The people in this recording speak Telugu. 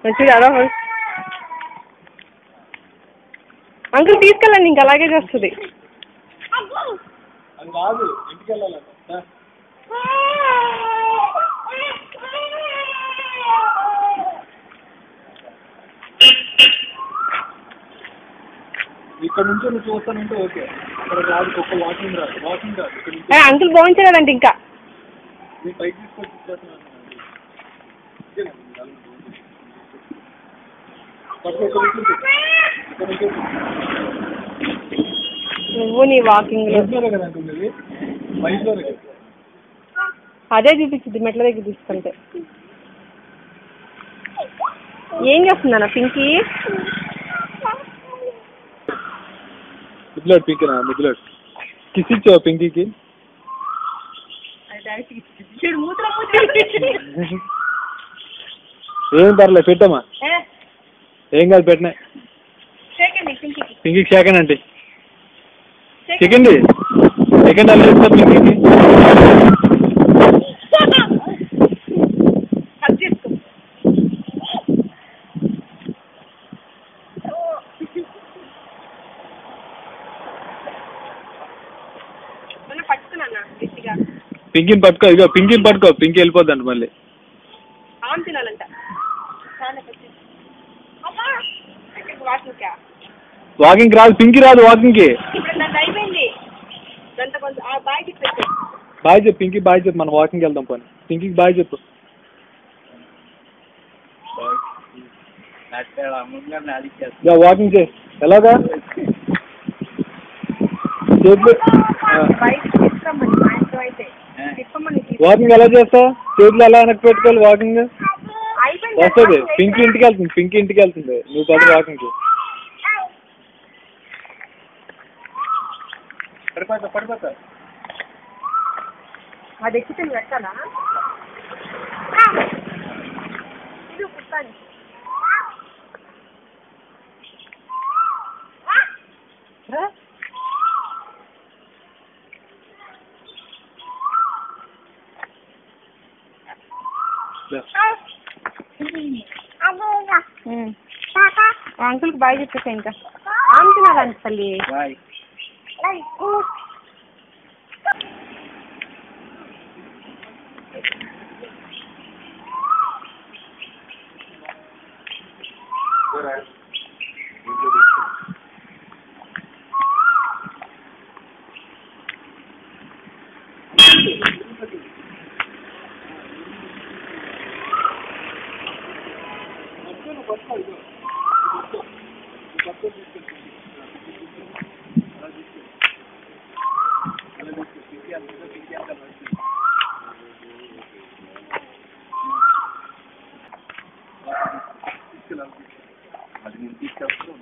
మంచిగా అంకుల్ తీసుకెళ్ళండి, ఇంకా అలాగే చేస్తుంది. ఇక్కడ నుంచి నువ్వు చూస్తానంటే ఓకే, అక్కడ రాదు, ఒక్క వాకింగ్ రాదు, వాకింగ్ రాదు. అంకుల్ బాగుంచలేదండి ఇంకా నేను పైకి తీసుకొచ్చి నువ్వు నీ వాకింగ్ అదే చూపించింది మెట్ల దగ్గర తీసుకుంటే. ఏం చేస్తుందన్న పింకీ? మిద్దులాడు పింకీనా, మిద్దులాడు కిస్ ఇచ్చావు పింకీకి? ఏం పర్లేదు, పెట్టమ్మా, ఏం కాదు, పెట్టినా. పింకీకి సెకండ్ అంటే సెకండ్ సెకండ్ అలా ఇస్తా పింకీకి. పింకీని పట్టుకో, ఇగో పింకీని పట్టుకో, పింకీ వెళ్ళిపోద్దంట మళ్ళీ. వాకింగ్ రాదు, పింకీ రాదు వాకింగ్కి. బాయ్ చెప్పు పింకీ, బాయ్ చెప్పు, మనం వాకింగ్కి వెళ్దాం పని. పింకీకి బాయ్ చెప్పు. వాకింగ్ చేయి, ఎలాగా చేతులు వాకింగ్ ఎలా చేస్తావు? చేతులు ఎలా వెనక్కి పెట్టుకోవాలి వాకింగ్ వస్తుంది. పింకీ ఇంటికి వెళ్తుంది, పింకీ ఇంటికి వెళ్తుంది, నువ్వు పది వాకింగ్కి. పడిపోతా అది ఎక్కితే నువ్వు ఎక్కాలా? ఇది కుట్టాలి. అంకుల్కి బాయ్ చెప్పేసా. ఇంకా ఆమె తల్లి అది నేను తీసుకెళ్తాను.